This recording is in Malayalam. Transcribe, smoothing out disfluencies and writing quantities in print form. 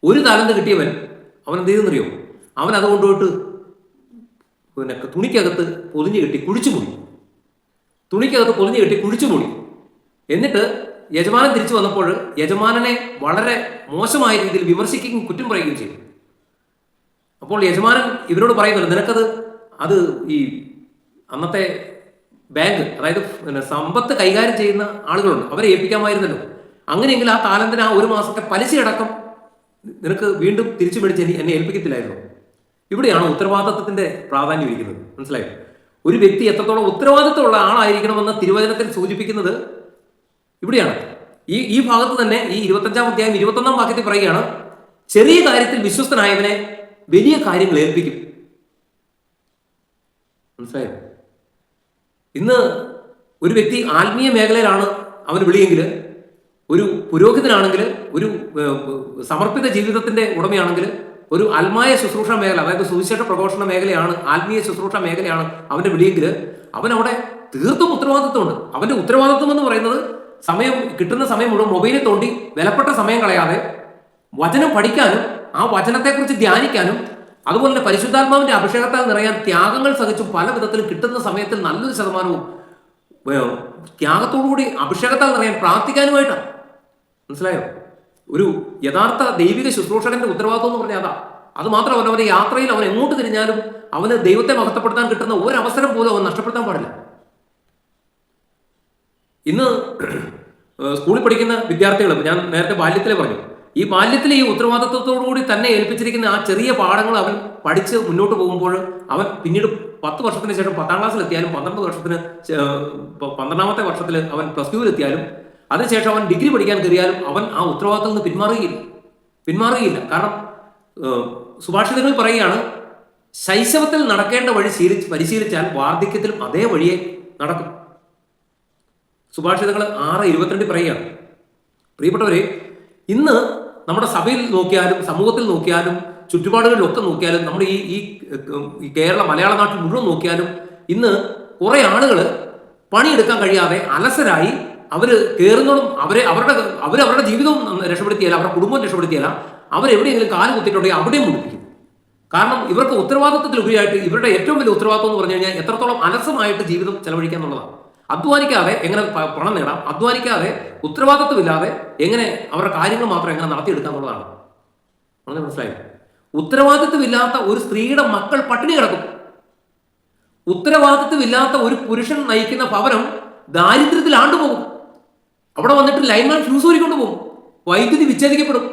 ഒരു താലന്ത് കിട്ടിയവൻ അവൻ എന്ത് ചെയ്തെന്നറിയോ? അവൻ അത് കൊണ്ടുപോയിട്ട് തുണിക്കകത്ത് പൊതിഞ്ഞ് കെട്ടി കുഴിച്ചു മൂടി. തുണിക്കകത്ത് പൊതിഞ്ഞ് കെട്ടി കുഴിച്ചു മൂടി. എന്നിട്ട് യജമാനൻ തിരിച്ചു വന്നപ്പോൾ യജമാനനെ വളരെ മോശമായ രീതിയിൽ വിമർശിക്കുകയും കുറ്റം പറയുകയും ചെയ്തു. അപ്പോൾ യജമാനൻ ഇവരോട് പറയുന്നുണ്ട്, നിനക്കത് അത് ഈ അന്നത്തെ ബാങ്ക്, അതായത് സമ്പത്ത് കൈകാര്യം ചെയ്യുന്ന ആളുകളുണ്ട്, അവരെ ഏൽപ്പിക്കാമായിരുന്നല്ലോ. അങ്ങനെയെങ്കിൽ ആ താലന്തിന് ആ ഒരു മാസത്തെ പലിശയടക്കം നിനക്ക് വീണ്ടും തിരിച്ചു മേടിച്ച് എന്നെ ഏൽപ്പിക്കത്തില്ലായിരുന്നു. ഇവിടെയാണ് ഉത്തരവാദിത്വത്തിന്റെ പ്രാധാന്യം ഇരിക്കുന്നത്. മനസ്സിലായോ? ഒരു വ്യക്തി എത്രത്തോളം ഉത്തരവാദിത്വമുള്ള ആളായിരിക്കണമെന്ന് തിരുവചനത്തിൽ സൂചിപ്പിക്കുന്നത് ഇവിടെയാണ്. ഈ ഭാഗത്ത് തന്നെ ഈ 25-ാം അധ്യായം 21-ാം വാക്യത്തിൽ പറയുകയാണ്, ചെറിയ കാര്യത്തിൽ വിശ്വസ്തനായവനെ വലിയ കാര്യങ്ങൾ ഏൽപ്പിക്കും. മനസ്സിലായോ? ഇന്ന് ഒരു വ്യക്തി ആത്മീയ മേഖലയിലാണ് അവന് വിളിയെങ്കിൽ, ഒരു പുരോഹിതനാണെങ്കിൽ, ഒരു സമർപ്പിത ജീവിതത്തിന്റെ ഉടമയാണെങ്കിൽ, ഒരു ആത്മായ ശുശ്രൂഷ മേഖല, അതായത് സുവിശേഷ പ്രഘോഷണ മേഖലയാണ്, ആത്മീയ ശുശ്രൂഷ മേഖലയാണ് അവന്റെ വിളിയെങ്കിൽ, അവൻ അവിടെ തീർത്തും ഉത്തരവാദിത്വമുണ്ട്. അവന്റെ ഉത്തരവാദിത്വം എന്ന് പറയുന്നത് കിട്ടുന്ന സമയം മുഴുവൻ മൊബൈലിൽ തോണ്ടി വിലപ്പെട്ട സമയം കളയാതെ വചനം പഠിക്കാനും ആ വചനത്തെക്കുറിച്ച് ധ്യാനിക്കാനും അതുപോലെ തന്നെ പരിശുദ്ധാത്മാവിന്റെ അഭിഷേകത്താൽ നിറയാൻ ത്യാഗങ്ങൾ സഹിച്ചും പല വിധത്തിലും കിട്ടുന്ന സമയത്തിൽ നല്ലൊരു ശതമാനവും ത്യാഗത്തോടുകൂടി അഭിഷേകത്താൽ നിറയാൻ പ്രാർത്ഥിക്കാനുമായിട്ടാണ്. മനസ്സിലായോ? ഒരു യഥാർത്ഥ ദൈവിക ശുശ്രൂഷകന്റെ ഉത്തരവാദിത്വം എന്ന് പറഞ്ഞാൽ അതാ. അത് മാത്രമല്ല, അവന്റെ യാത്രയിൽ അവൻ എങ്ങോട്ട് തിരിഞ്ഞാലും അവന് ദൈവത്തെ മഹത്വപ്പെടുത്താൻ കിട്ടുന്ന ഒരവസരം പോലും അവൻ നഷ്ടപ്പെടുത്താൻ പാടില്ല. ഇന്ന് സ്കൂളിൽ പഠിക്കുന്ന വിദ്യാർത്ഥികൾ, ഞാൻ നേരത്തെ ബാല്യത്തിലെ പറഞ്ഞു, ഈ ബാല്യത്തിലെ ഈ ഉത്തരവാദിത്വത്തോടുകൂടി തന്നെ ഏൽപ്പിച്ചിരിക്കുന്ന ആ ചെറിയ പാഠങ്ങൾ അവൻ പഠിച്ച് മുന്നോട്ട് പോകുമ്പോൾ അവൻ പിന്നീട് 10 വർഷത്തിന് ശേഷം 10-ാം ക്ലാസ്സിലെത്തിയാലും 12ാമത്തെ വർഷത്തിൽ അവൻ +2-ലെത്തിയാലും അതിനുശേഷം അവൻ ഡിഗ്രി പഠിക്കാൻ കയറിയാലും അവൻ ആ ഉത്തരവാദിത്തത്തിൽ നിന്ന് പിന്മാറുകയില്ല. കാരണം സുഭാഷിതങ്ങൾ പറയുകയാണ്, ശൈശവത്തിൽ നടക്കേണ്ട വഴി പരിശീലിച്ചാൽ വാർദ്ധക്യത്തിലും അതേ വഴിയെ നടക്കും. സുഭാഷിതങ്ങൾ 6:22 പറയുകയാണ്. പ്രിയപ്പെട്ടവരെ, ഇന്ന് നമ്മുടെ സഭയിൽ നോക്കിയാലും സമൂഹത്തിൽ നോക്കിയാലും ചുറ്റുപാടുകളിലൊക്കെ നോക്കിയാലും നമ്മുടെ ഈ കേരള മലയാള നാട്ടിൽ മുഴുവൻ നോക്കിയാലും ഇന്ന് കുറെ ആളുകൾ പണിയെടുക്കാൻ കഴിയാതെ അലസരായി അവര് കയറുന്നതും അവരുടെ ജീവിതവും രക്ഷപ്പെടുത്തിയാല, അവരുടെ കുടുംബം രക്ഷപ്പെടുത്തിയാല, അവരെവിടെയെങ്കിലും കാല് കുത്തിയിട്ടുണ്ടെങ്കിൽ അവിടെയും മുടിപ്പിക്കും. കാരണം ഇവർക്ക് ഉത്തരവാദിത്വത്തിലുപരിയായിട്ട് ഇവരുടെ ഏറ്റവും വലിയ ഉത്തരവാദിത്വം എന്ന് പറഞ്ഞു കഴിഞ്ഞാൽ എത്രത്തോളം അലസമായിട്ട് ജീവിതം ചെലവഴിക്കുക എന്നുള്ളതാണ്. അധ്വാനിക്കാതെ എങ്ങനെ പണം നേടാം, അധ്വാനിക്കാതെ ഉത്തരവാദിത്വമില്ലാതെ എങ്ങനെ അവരുടെ കാര്യങ്ങൾ മാത്രം എങ്ങനെ നടത്തിയെടുക്കുക എന്നുള്ളതാണ്. വളരെ മനസ്സിലായി. ഉത്തരവാദിത്വമില്ലാത്ത ഒരു സ്ത്രീയുടെ മക്കൾ പട്ടിണി കിടക്കും. ഉത്തരവാദിത്വമില്ലാത്ത ഒരു പുരുഷൻ നയിക്കുന്ന ഭവനം ദാരിദ്ര്യത്തിൽ ആണ്ടുപോകും. അവിടെ വന്നിട്ട് ലൈൻമാൻ ഫ്യൂസ് ഊരിക്കൊണ്ട് പോകും. വൈദ്യുതി വിച്ഛേദിക്കപ്പെടും.